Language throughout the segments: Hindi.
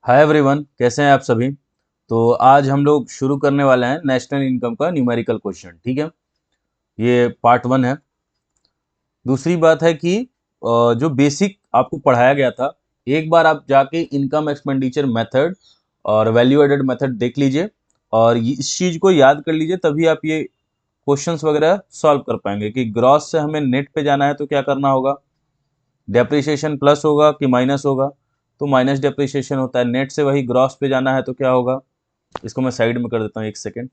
हाय एवरीवन, कैसे हैं आप सभी। तो आज हम लोग शुरू करने वाले हैं नेशनल इनकम का न्यूमेरिकल क्वेश्चन। ठीक है, ये पार्ट 1 है। दूसरी बात है कि जो बेसिक आपको पढ़ाया गया था, एक बार आप जाके इनकम एक्सपेंडिचर मेथड और वैल्यू एडेड मेथड देख लीजिए और इस चीज़ को याद कर लीजिए, तभी आप ये क्वेश्चंस वगैरह सॉल्व कर पाएंगे कि ग्रॉस से हमें नेट पे जाना है तो क्या करना होगा, डेप्रिसिएशन प्लस होगा कि माइनस होगा। तो माइनस डेप्रिसिएशन होता है। नेट से वही ग्रॉस पे जाना है तो क्या होगा। इसको मैं साइड में कर देता हूँ, एक सेकेंड।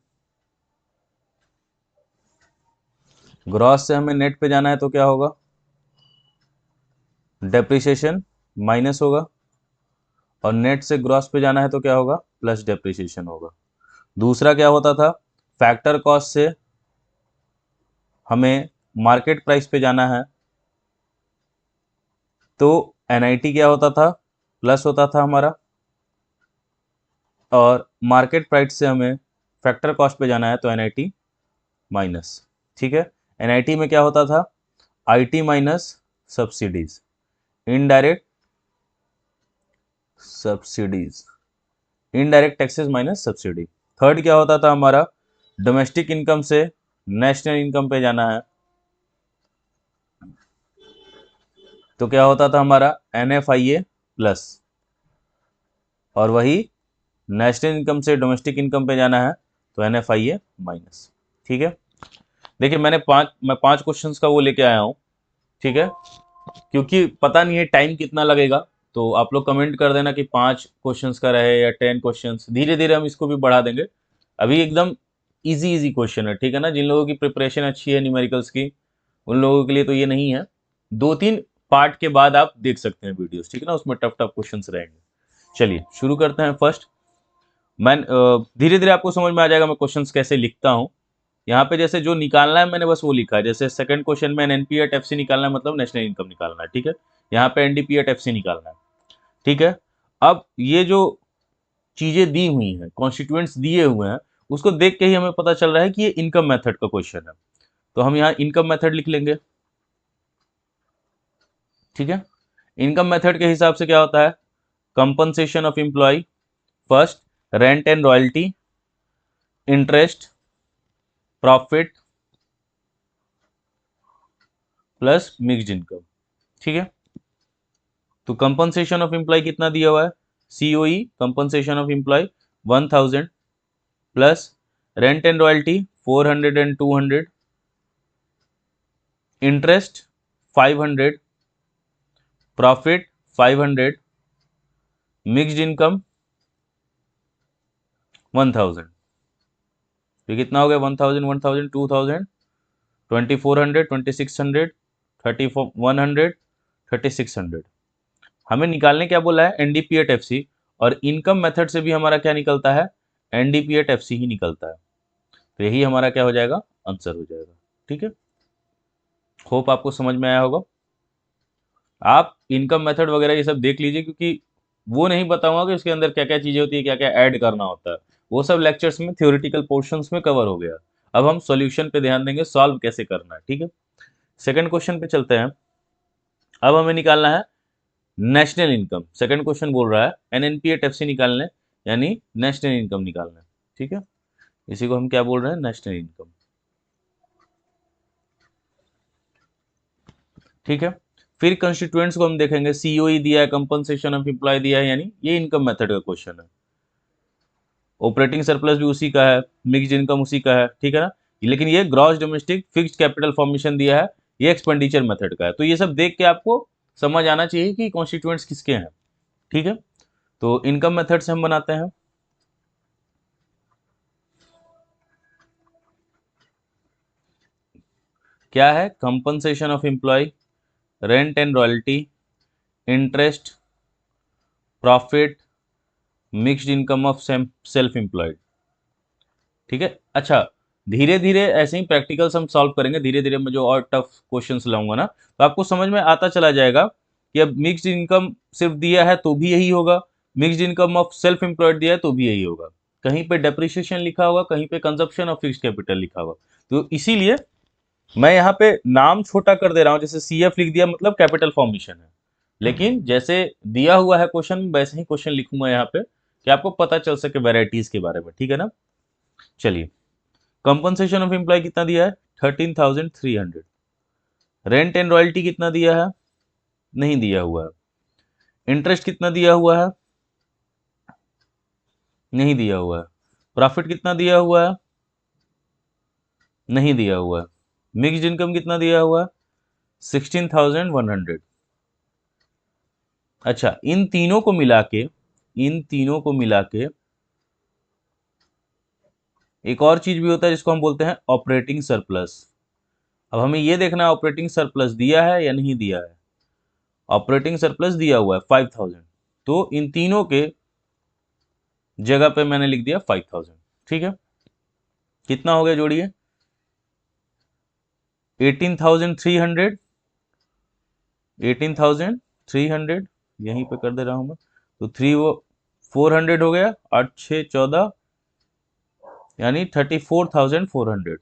ग्रॉस से हमें नेट पे जाना है तो क्या होगा, डेप्रिसिएशन माइनस होगा, और नेट से ग्रॉस पे जाना है तो क्या होगा, प्लस डेप्रिसिएशन होगा। दूसरा क्या होता था, फैक्टर कॉस्ट से हमें मार्केट प्राइस पे जाना है तो एनआईटी क्या होता था, प्लस होता था हमारा, और मार्केट प्राइस से हमें फैक्टर कॉस्ट पे जाना है तो एनआईटी माइनस। ठीक है, एनआईटी में क्या होता था, IT minus subsidies, indirect subsidies, indirect taxes minus subsidy. Third क्या होता था हमारा, डोमेस्टिक इनकम से नेशनल इनकम पे जाना है तो क्या होता था हमारा, एनएफआईए प्लस, और वही नेशनल इनकम से डोमेस्टिक इनकम पे जाना है तो एनएफआईए माइनस। ठीक है, देखिए मैं पांच क्वेश्चंस का वो लेके आया हूँ। ठीक है, क्योंकि पता नहीं है टाइम कितना लगेगा, तो आप लोग कमेंट कर देना कि 5 क्वेश्चंस का रहे या 10 क्वेश्चंस। धीरे धीरे हम इसको भी बढ़ा देंगे। अभी एकदम इजी इजी क्वेश्चन है, ठीक है ना। जिन लोगों की प्रिपरेशन अच्छी है न्यूमेरिकल्स की, उन लोगों के लिए तो ये नहीं है। 2-3 पार्ट के बाद आप देख सकते हैं वीडियोस, ठीक है ना, उसमें टफ टफ क्वेश्चंस रहेंगे। चलिए शुरू करते हैं। फर्स्ट, मैं धीरे धीरे आपको समझ में आ जाएगा मैं क्वेश्चंस कैसे लिखता हूँ। यहाँ पे जैसे जो निकालना है मैंने बस वो लिखा है। जैसे सेकंड क्वेश्चन में एनपी एट एफसी निकालना है, मतलब नेशनल इनकम निकालना है। ठीक है, यहाँ पे एनडीपी एट एफसी निकालना है। ठीक है, अब ये जो चीजें दी हुई हैं, कॉन्स्टिट्यूएंट्स दिए हुए हैं, उसको देख के ही हमें पता चल रहा है कि ये इनकम मेथड का क्वेश्चन है। तो हम यहाँ इनकम मेथड लिख लेंगे। ठीक है, इनकम मेथड के हिसाब से क्या होता है, compensation of employ, first rent and royalty, interest, profit plus mixed income. ठीक है, तो कंपनसेशन ऑफ एम्प्लॉय कितना दिया हुआ है, COE compensation of employ 1000 plus rent and royalty 400 and 200, interest 500, profit 500, mixed income 1000। तो कितना हो गया, 1000 1000 2000, 2400 2600, 3100, 3600। हमें निकालने क्या बोला है, एनडीपी एट एफसी, और इनकम मेथड से भी हमारा क्या निकलता है, एनडीपी एट एफसी ही निकलता है। तो यही हमारा क्या हो जाएगा, आंसर हो जाएगा। ठीक है, होप आपको समझ में आया होगा। आप इनकम मेथड वगैरह ये सब देख लीजिए, क्योंकि वो नहीं बताऊंगा कि उसके अंदर क्या क्या चीजें होती है, क्या क्या ऐड करना होता है। वो सब लेक्चर्स में थ्योरेटिकल पोर्शंस में कवर हो गया। अब हम सॉल्यूशन पे ध्यान देंगे, सॉल्व कैसे करना है। ठीक है, सेकंड क्वेश्चन पे चलते हैं। अब हमें निकालना है नेशनल इनकम। सेकंड क्वेश्चन बोल रहा है एनएनपी एट एफसी निकालने, यानी नेशनल इनकम निकालना है। ठीक है, इसी को हम क्या बोल रहे हैं, नेशनल इनकम। ठीक है, फिर कंस्टिट्यूएंट्स को हम देखेंगे। सीओई दिया है, कंपनसेशन ऑफ एम्प्लॉय दिया है, यानी ये इनकम मेथड का क्वेश्चन है। ऑपरेटिंग सरप्लस भी उसी का है, मिक्स्ड इनकम उसी का है। ठीक है ना, लेकिन ये gross domestic fixed capital formation दिया है, ये एक्सपेंडिचर मेथड का है। तो ये सब देख के आपको समझ आना चाहिए कि कॉन्स्टिट्यूएंट्स किसके हैं। ठीक है, तो इनकम मेथड से हम बनाते हैं। क्या है, compensation of employ, rent and royalty, interest, profit, mixed income of self employed. ठीक है, अच्छा, धीरे धीरे ऐसे ही प्रैक्टिकल्स हम सॉल्व करेंगे। धीरे धीरे मैं जो और टफ क्वेश्चंस लाऊंगा ना, तो आपको समझ में आता चला जाएगा कि अब मिक्स्ड इनकम सिर्फ दिया है तो भी यही होगा, mixed income of self employed दिया है तो भी यही होगा। कहीं पे डेप्रिसिएशन लिखा होगा, कहीं पे कंजप्शन ऑफ फिक्स्ड कैपिटल लिखा होगा। तो इसीलिए मैं यहाँ पे नाम छोटा कर दे रहा हूँ। जैसे सी एफ लिख दिया, मतलब कैपिटल फॉर्मेशन है, लेकिन जैसे दिया हुआ है क्वेश्चन वैसे ही क्वेश्चन लिखूंगा यहाँ पे कि आपको पता चल सके वेराइटीज के बारे में, ठीक है ना। चलिए, कंपनसेशन ऑफ एम्प्लॉय कितना दिया है, 13,300। रेंट एंड रॉयल्टी कितना दिया है, नहीं दिया हुआ है। इंटरेस्ट कितना दिया हुआ है, नहीं दिया हुआ है। प्रॉफिट कितना दिया हुआ है, नहीं दिया हुआ है। मिक्स्ड इनकम कितना दिया हुआ है, 16,100। अच्छा, इन तीनों को मिला के एक और चीज भी होता है जिसको हम बोलते हैं ऑपरेटिंग सरप्लस। अब हमें ये देखना है ऑपरेटिंग सरप्लस दिया है या नहीं दिया है। ऑपरेटिंग सरप्लस दिया हुआ है 5,000, तो इन तीनों के जगह पे मैंने लिख दिया 5,000, ठीक है। कितना हो गया जोड़िए, 18,300, 18,300 यहीं पे कर दे रहा हूं मैं, तो 400 हो गया, 8 6 14, यानी 34,400।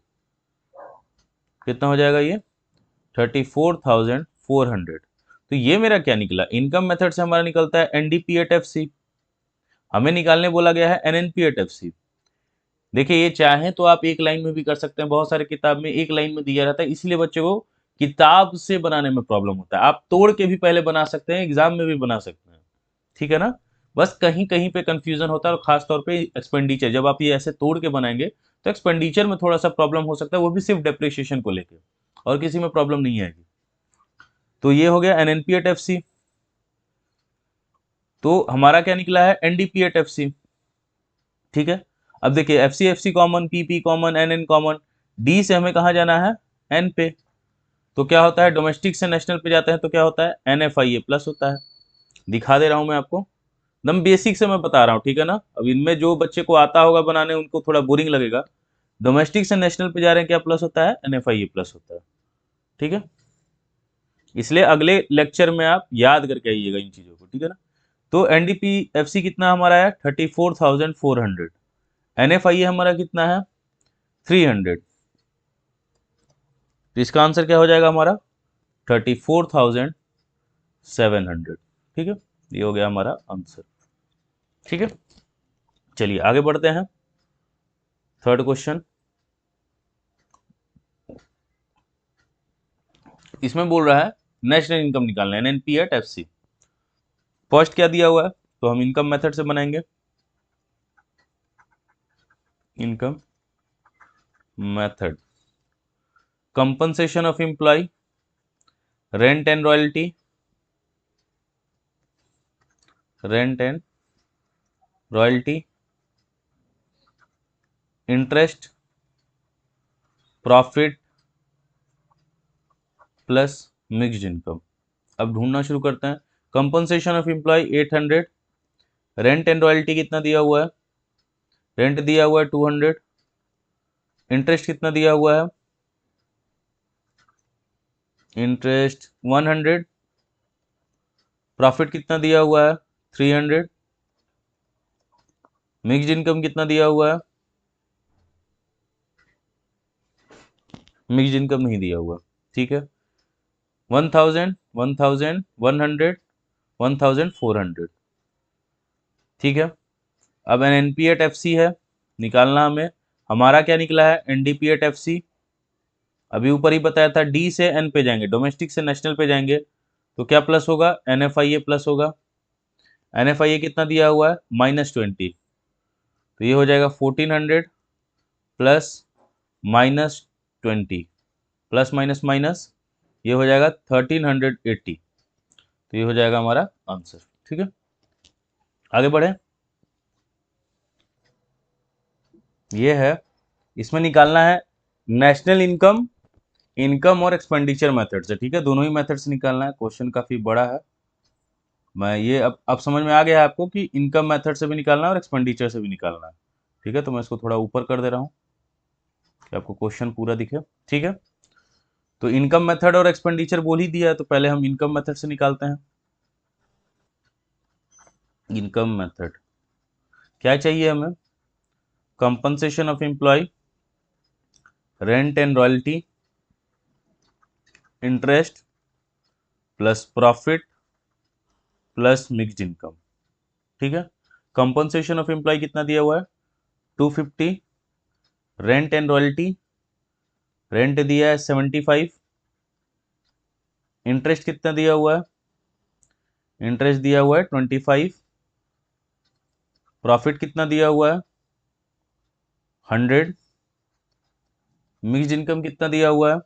कितना हो जाएगा ये, 34,400। तो ये मेरा क्या निकला, इनकम मेथड से हमारा निकलता है एनडीपीएट-एफसी। हमें निकालने बोला गया है एनएनपीएट-एफसी। देखिए, ये चाहे तो आप एक लाइन में भी कर सकते हैं, बहुत सारे किताब में एक लाइन में दिया रहता है, इसलिए बच्चों को किताब से बनाने में प्रॉब्लम होता है। आप तोड़ के भी पहले बना सकते हैं, एग्जाम में भी बना सकते हैं, ठीक है ना। बस कहीं कहीं पे कंफ्यूजन होता है, और खास तौर पे एक्सपेंडिचर, जब आप ये ऐसे तोड़ के बनाएंगे तो एक्सपेंडिचर में थोड़ा सा प्रॉब्लम हो सकता है, वो भी सिर्फ डेप्रिसिएशन को लेके, और किसी में प्रॉब्लम नहीं आएगी। तो ये हो गया एनएनपीएट-एफसी। तो हमारा क्या निकला है, एनडीपीएट-एफसी, ठीक है। अब देखिए, FC common, PP common, NN common, D से हमें कहाँ जाना है, एन पे। तो क्या होता है, डोमेस्टिक से नेशनल पे जाते हैं तो क्या होता है, एनएफआईए प्लस होता है। दिखा दे रहा हूं मैं आपको, एकदम बेसिक से मैं बता रहा हूँ, ठीक है ना। अब इनमें जो बच्चे को आता होगा बनाने उनको थोड़ा बोरिंग लगेगा। डोमेस्टिक से नेशनल पे जा रहे हैं, क्या प्लस होता है, एनएफआईए प्लस होता है, ठीक है। इसलिए अगले लेक्चर में आप याद करके आइएगा इन चीजों को, ठीक है ना। तो एनडीपीएफसी कितना हमारा है, 34,400। एनएफआईए हमारा कितना है, 300। तो इसका आंसर क्या हो जाएगा हमारा, 34,700, ठीक है। ये हो गया हमारा आंसर, ठीक है। चलिए आगे बढ़ते हैं, थर्ड क्वेश्चन। इसमें बोल रहा है नेशनल इनकम निकालना है, एनएनपीएट-एफसी। फर्स्ट क्या दिया हुआ है, तो हम इनकम मेथड से बनाएंगे, income method. Compensation of employ, rent and royalty, rent and royalty, interest, profit plus mixed income. अब ढूंढना शुरू करते हैं। Compensation of employ 800, rent and royalty कितना दिया हुआ है, रेंट दिया हुआ है 200, इंटरेस्ट कितना दिया हुआ है, इंटरेस्ट 100, प्रॉफिट कितना दिया हुआ है, 300, मिक्स्ड इनकम कितना दिया हुआ है, मिक्स्ड इनकम नहीं दिया हुआ, ठीक है। 1000, 1000, 100, 1400, ठीक है। अब एनपीएट-एफसी है, निकालना हमें। हमारा क्या निकला है, एनडीपीएट-एफसी। अभी ऊपर ही बताया था, डी से एन पे जाएंगे, डोमेस्टिक से नेशनल पे जाएंगे, तो क्या प्लस होगा, एनएफआईए प्लस होगा। एनएफआईए कितना दिया हुआ है, -20, तो ये हो जाएगा 1400 प्लस -20, प्लस माइनस माइनस, ये हो जाएगा 1380। तो ये हो जाएगा हमारा आंसर, ठीक है। आगे बढ़े, ये है, इसमें निकालना है नेशनल इनकम, इनकम और एक्सपेंडिचर मेथड से, ठीक है। दोनों ही मेथड से निकालना है, क्वेश्चन काफी बड़ा है। मैं ये अब समझ में आ गया है आपको कि इनकम मेथड से भी निकालना है और एक्सपेंडिचर से भी निकालना है, ठीक है। तो मैं इसको थोड़ा ऊपर कर दे रहा हूँ कि आपको क्वेश्चन पूरा दिखे, ठीक है। तो इनकम मेथड और एक्सपेंडिचर बोल ही दिया है, तो पहले हम इनकम मेथड से निकालते हैं। इनकम मेथड क्या चाहिए हमें, compensation of employ, rent and royalty, interest plus profit plus mixed income. ठीक है, कंपनसेशन ऑफ एम्प्लॉय कितना दिया हुआ है 250, रेंट एंड रॉयल्टी, रेंट दिया है 75, इंटरेस्ट कितना दिया हुआ है, इंटरेस्ट दिया हुआ है 25, प्रॉफिट कितना दिया हुआ है 100, मिक्स्ड इनकम कितना दिया हुआ है,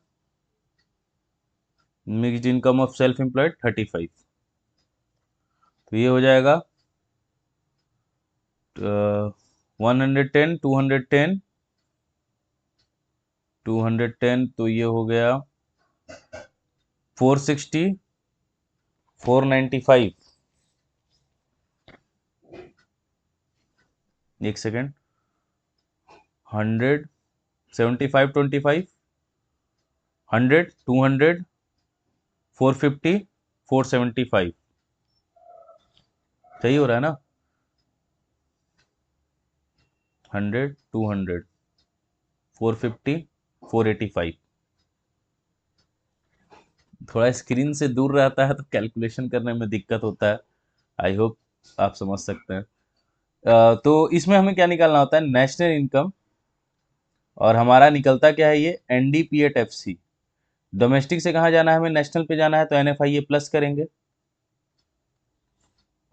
mixed income of self employed 35। तो ये हो जाएगा 110, 210, 210, तो ये हो गया 460, 495, एक सेकेंड, 100, 75, 25, 100, 200, 450, 475, सही हो रहा है ना, 100, 200, 450, 485। थोड़ा स्क्रीन से दूर रहता है तो कैलकुलेशन करने में दिक्कत होता है, आई होप आप समझ सकते हैं। तो इसमें हमें क्या निकालना होता है, नेशनल इनकम, और हमारा निकलता क्या है ये NDPAT-FC। डोमेस्टिक से कहाँ जाना है हमें, नेशनल पे जाना है, तो NFIA प्लस करेंगे,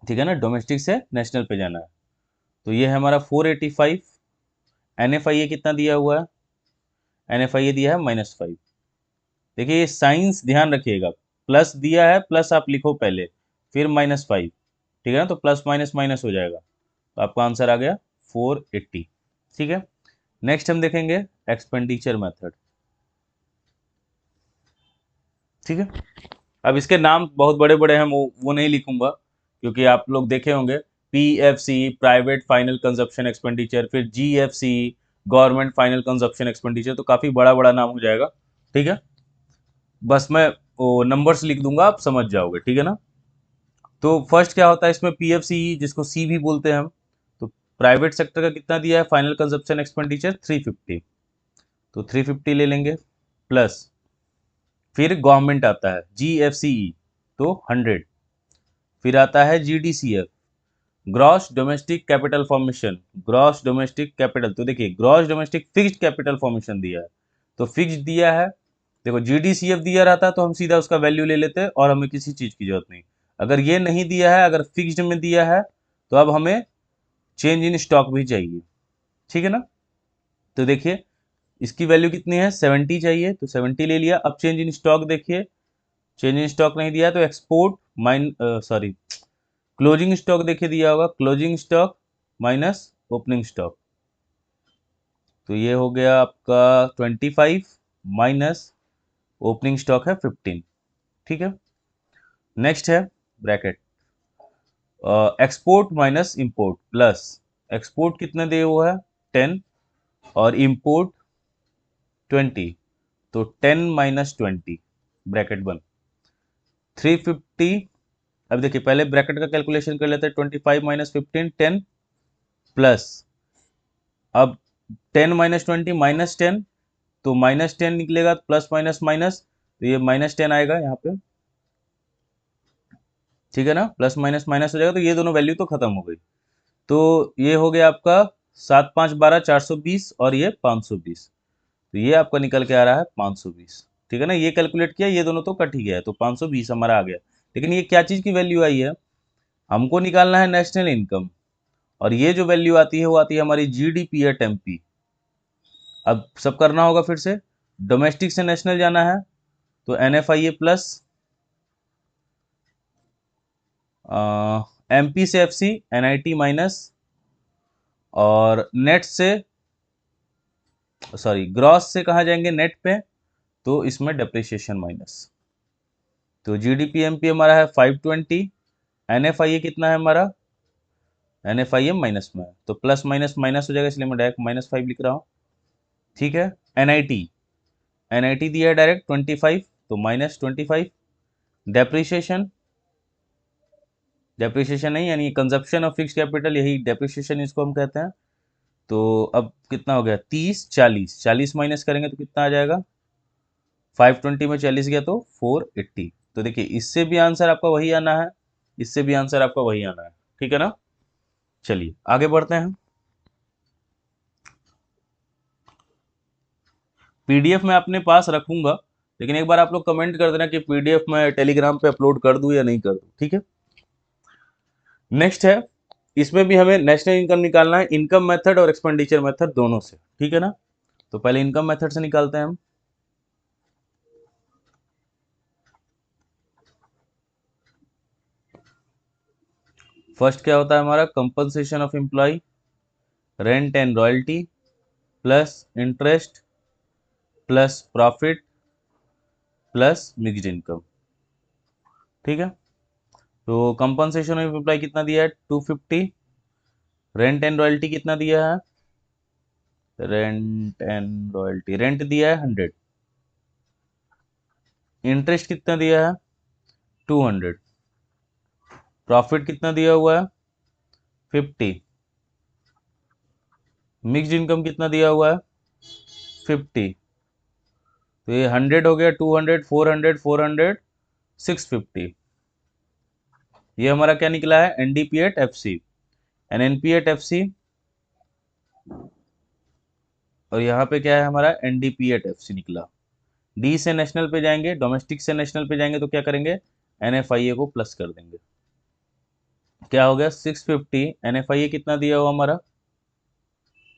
ठीक है ना, डोमेस्टिक से नेशनल पे जाना है। तो ये है हमारा 485, NFIA कितना दिया हुआ है, NFIA दिया है -5। देखिए ये साइंस ध्यान रखिएगा, प्लस दिया है, प्लस आप लिखो पहले, फिर -5, ठीक है ना, तो प्लस माइनस माइनस हो जाएगा, तो आपका आंसर आ गया 480। ठीक है, नेक्स्ट हम देखेंगे एक्सपेंडिचर मेथड। ठीक है, अब इसके नाम बहुत बड़े बड़े हैं, वो नहीं लिखूंगा, क्योंकि आप लोग देखे होंगे PFC private final consumption expenditure, फिर GFC government final consumption expenditure, तो काफ़ी बड़ा बड़ा नाम हो जाएगा। ठीक है, बस मैं वो नंबर्स लिख दूंगा, आप समझ जाओगे, ठीक है ना। तो फर्स्ट क्या होता है इसमें, PFC जिसको C भी बोलते हैं हम, तो प्राइवेट सेक्टर का कितना दिया है फाइनल कंजप्शन एक्सपेंडिचर 350, तो 350 ले लेंगे, प्लस फिर गवर्नमेंट आता है GFCE, तो 100, फिर आता है GDCF gross domestic capital formation, gross domestic capital, तो देखिए gross domestic fixed capital formation दिया है, तो फिक्स्ड दिया है, देखो GDCF दिया रहता तो हम सीधा उसका वैल्यू ले लेते और हमें किसी चीज़ की जरूरत नहीं। अगर ये नहीं दिया है, अगर फिक्स्ड में दिया है, तो अब हमें चेंज इन स्टॉक भी चाहिए, ठीक है ना। तो देखिए इसकी वैल्यू कितनी है 70 चाहिए, तो 70 ले लिया। अब चेंज इन स्टॉक देखिए, चेंज इन स्टॉक नहीं दिया, तो एक्सपोर्ट सॉरी क्लोजिंग स्टॉक देखिए दिया होगा, closing stock minus opening stock, तो ये हो गया आपका 25 माइनस ओपनिंग स्टॉक है 15। ठीक है, नेक्स्ट है bracket export minus import, plus export कितने दिए हुआ है 10 और इंपोर्ट 20, तो 10 माइनस 20 ब्रैकेट बंद, 350। अब देखिए पहले ब्रैकेट का कैलकुलेशन कर लेते हैं, 25 माइनस 15 10, प्लस अब 10 माइनस 20 -10, तो -10 निकलेगा, प्लस माइनस माइनस, तो ये -10 आएगा यहाँ पे, ठीक है ना, प्लस माइनस माइनस हो जाएगा, तो ये दोनों वैल्यू तो खत्म हो गई। तो ये हो गया आपका 7 5 12 420, और ये 520, तो ये आपका निकल के आ रहा है 520। ठीक है ना, ये कैलकुलेट किया, ये दोनों तो कट ही गया, तो 520 हमारा आ गया। लेकिन ये क्या चीज़ की वैल्यू आई है, हमको निकालना है नेशनल इनकम, और ये जो वैल्यू आती है वो आती है हमारी GDPAT-MP। अब सब करना होगा फिर से, डोमेस्टिक से नेशनल जाना है, तो NFIA प्लस, MP से FC NIT माइनस, और नेट से सॉरी ग्रॉस से कहाँ जाएंगे नेट पे, तो इसमें डेप्रिसिएशन माइनस, तो GDP-MP हमारा है 520, NFIA कितना है हमारा, NFIA माइनस में है, तो प्लस माइनस माइनस हो जाएगा, इसलिए मैं डायरेक्ट -5 लिख रहा हूँ। ठीक है, NIT दिया है डायरेक्ट 25, तो -25, डेप्रिसिएशन, डेप्रिसिएशन नहीं यानी कंजप्शन ऑफ फिक्स कैपिटल, यही डेप्रिसिएशन इसको हम कहते हैं। तो अब कितना हो गया 30 40, 40 माइनस करेंगे तो कितना आ जाएगा, 520 में 40 गया तो 480। तो देखिए इससे भी आंसर आपका वही आना है, इससे भी आंसर आपका वही आना है, ठीक है ना। चलिए आगे बढ़ते हैं। पीडीएफ मैं अपने पास रखूंगा, लेकिन एक बार आप लोग कमेंट कर देना कि पीडीएफ मैं टेलीग्राम पे अपलोड कर दूं या नहीं कर दूं, ठीक है। नेक्स्ट है, इसमें भी हमें नेशनल इनकम निकालना है, इनकम मेथड और एक्सपेंडिचर मेथड दोनों से, ठीक है ना। तो पहले इनकम मेथड से निकालते हैं हम। फर्स्ट क्या होता है हमारा, compensation of employ, rent and royalty plus interest plus profit plus mixed income, ठीक है। तो कंपनसेशन ऑफ एम्प्लॉय कितना दिया है, 250। रेंट एंड रॉयल्टी कितना दिया है, रेंट एंड रॉयल्टी, रेंट दिया है 100। इंटरेस्ट कितना दिया है, 200। प्रॉफिट कितना दिया हुआ है, 50। मिक्स्ड इनकम कितना दिया हुआ है, 50। तो ये 100 हो गया, 200, 400, 400, 650। ये हमारा क्या निकला है, NDP at FC, NNP at FC. और यहाँ पे क्या है हमारा, एनडीपी एट एफसी निकला। डी से नेशनल पे जाएंगे, डोमेस्टिक से नेशनल पे जाएंगे तो क्या करेंगे, एनएफआईए को प्लस कर देंगे। क्या हो गया, 650, एनएफआईए कितना दिया हुआ हमारा,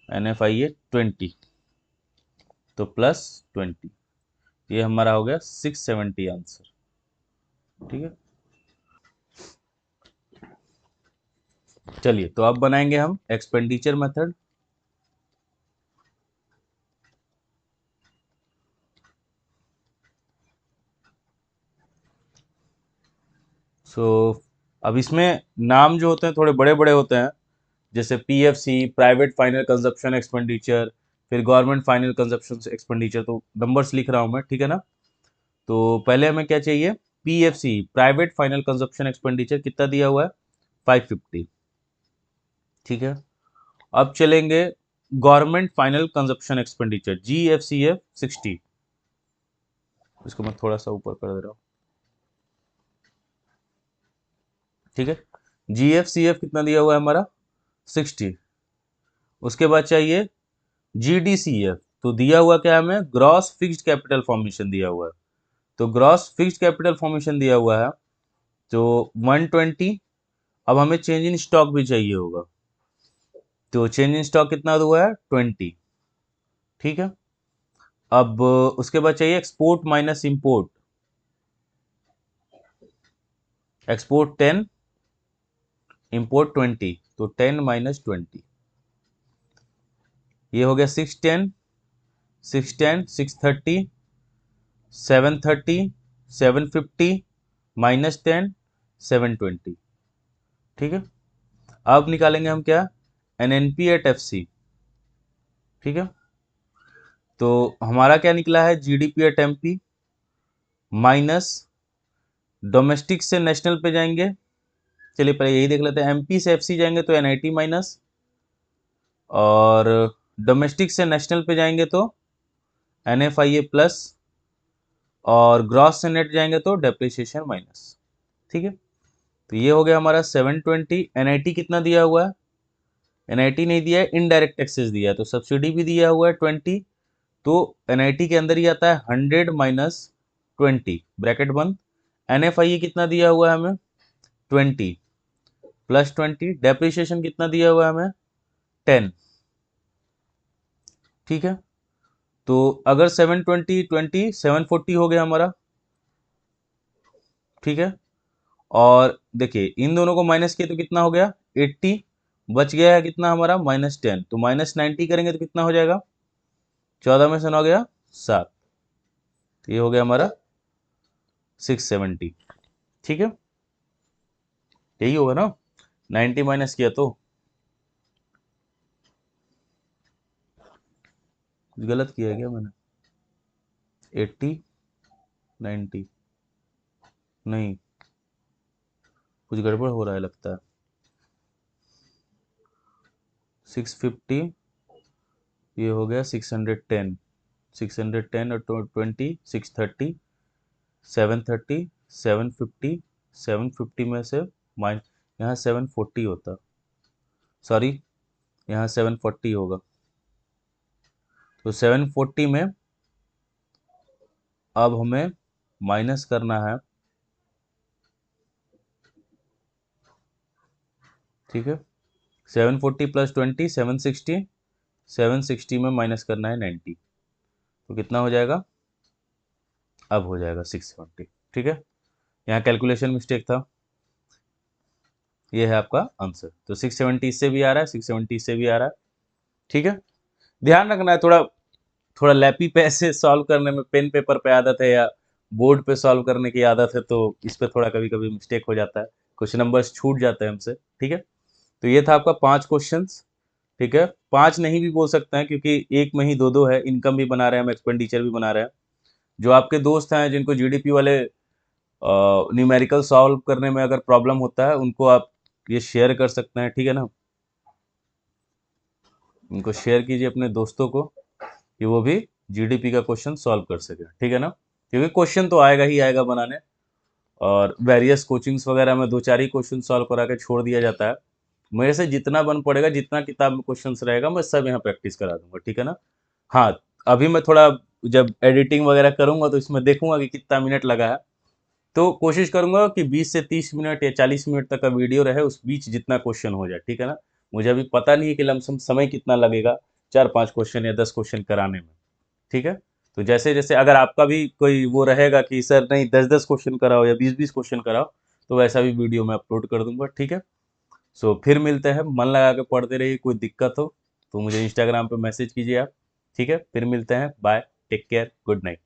एनएफआईए 20, तो प्लस 20, ये हमारा हो गया 670 आंसर, ठीक है। चलिए तो अब बनाएंगे हम एक्सपेंडिचर मेथड। सो अब इसमें नाम जो होते हैं थोड़े बड़े बड़े होते हैं, जैसे PFC, private final consumption expenditure, फिर गवर्नमेंट फाइनल कंजप्शन एक्सपेंडिचर, तो नंबर्स लिख रहा हूँ मैं, ठीक है ना। तो पहले हमें क्या चाहिए, PFC, private final consumption expenditure कितना दिया हुआ है, 550, ठीक है। अब चलेंगे government final consumption expenditure, GFCF 60, इसको मैं थोड़ा सा ऊपर कर दे रहा हूँ, ठीक है। जीएफसीएफ कितना दिया हुआ है हमारा, 60। उसके बाद चाहिए जीडीसीएफ, तो दिया हुआ क्या है हमें, ग्रॉस फिक्स्ड कैपिटल फॉर्मेशन दिया हुआ है, तो ग्रॉस फिक्स्ड कैपिटल फॉर्मेशन दिया हुआ है तो 120। अब हमें चेंज इन स्टॉक भी चाहिए होगा, तो चेंज इन स्टॉक कितना हुआ है, 20, ठीक है। अब उसके बाद चाहिए export minus import, export 10, import 20, तो 10 माइनस 20, ये हो गया 610, 610, 630, 730, 750 माइनस 10, 720, ठीक है। अब निकालेंगे हम क्या, एनएनपी एट एफसी, ठीक है। तो हमारा क्या निकला है, GDP at MP minus, domestic से नेशनल पे जाएंगे, चलिए पहले यही देख लेते हैं, एमपी से एफसी जाएंगे तो एनआईटी माइनस, और डोमेस्टिक से नेशनल पे जाएंगे तो एनएफआईए प्लस, और ग्रॉस से नेट जाएंगे तो डेप्रिसिएशन माइनस, ठीक है। तो ये हो गया हमारा 720। एनआईटी कितना दिया हुआ है, एनआईटी नहीं दिया है, इनडायरेक्ट टैक्सेस दिया है, तो सब्सिडी भी दिया हुआ है 20, तो एनआईटी के अंदर ही आता है 100 माइनस 20, ब्रैकेट बंद। एनएफआईए कितना दिया हुआ है हमें, 20 प्लस 20, डेप्रिसिएशन कितना दिया हुआ है हमें, 10, ठीक है। तो अगर 720 20 740 हो गया हमारा, ठीक है। और देखिए इन दोनों को माइनस किया तो कितना हो गया, 80, बच गया है कितना हमारा, -10, तो -90 करेंगे तो कितना हो जाएगा, 14 में से 9 गया 7, तो ये हो गया हमारा 670, ठीक है। यही होगा ना, 90 माइनस किया तो, कुछ गलत किया है क्या मैंने, 80 90, नहीं कुछ गड़बड़ हो रहा है लगता है, 650, ये हो गया 610, 610 और 20, 630, 730, 750, 750 में से माइन यहाँ 740 होता, सॉरी यहाँ 740 होगा, तो 740 में अब हमें माइनस करना है, ठीक है। 740 प्लस 20 760, 760 में माइनस करना है 90, तो कितना हो जाएगा, अब हो जाएगा 670, ठीक है। यहाँ कैलकुलेशन मिस्टेक था, ये है आपका आंसर। तो 670 इससे भी आ रहा है, 670 इससे भी आ रहा है, ठीक है। ध्यान रखना है, थोड़ा थोड़ा लैपी पे ऐसे सॉल्व करने में, पेन पेपर पे आदत है या बोर्ड पे सॉल्व करने की आदत है, तो इस पे थोड़ा कभी कभी मिस्टेक हो जाता है, कुछ नंबर्स छूट जाते हैं हमसे, ठीक है। तो ये था आपका 5 क्वेश्चंस, ठीक है। 5 नहीं भी बोल सकते हैं क्योंकि एक में ही दो दो है, इनकम भी बना रहे हैं हम, एक्सपेंडिचर भी बना रहे हैं। जो आपके दोस्त हैं जिनको जीडीपी वाले न्यूमेरिकल सॉल्व करने में अगर प्रॉब्लम होता है, उनको आप ये शेयर कर सकते हैं, ठीक है ना। उनको शेयर कीजिए अपने दोस्तों को कि वो भी जीडीपी का क्वेश्चन सॉल्व कर सके, ठीक है ना। क्योंकि क्वेश्चन तो आएगा ही आएगा बनाने, और वेरियस कोचिंग्स वगैरह में 2-4 ही क्वेश्चन सॉल्व करा के छोड़ दिया जाता है। मेरे से जितना बन पड़ेगा, जितना किताब में क्वेश्चंस रहेगा, मैं सब यहाँ प्रैक्टिस करा दूंगा, ठीक है ना। हाँ, अभी मैं थोड़ा जब एडिटिंग वगैरह करूंगा तो इसमें देखूंगा कि कितना मिनट लगा है, तो कोशिश करूंगा कि 20 से 30 मिनट या 40 मिनट तक का वीडियो रहे, उस बीच जितना क्वेश्चन हो जाए, ठीक है ना। मुझे अभी पता नहीं है कि लमसम समय कितना लगेगा 4-5 क्वेश्चन या 10 क्वेश्चन कराने में, ठीक है। तो जैसे जैसे अगर आपका भी कोई वो रहेगा कि सर नहीं 10-10 क्वेश्चन कराओ या 20-20 क्वेश्चन कराओ, तो वैसा भी वीडियो मैं अपलोड कर दूंगा, ठीक है। सो फिर मिलते हैं, मन लगा के पढ़ते रहिए, कोई दिक्कत हो तो मुझे इंस्टाग्राम पे मैसेज कीजिए आप, ठीक है। फिर मिलते हैं, bye, take care, good night.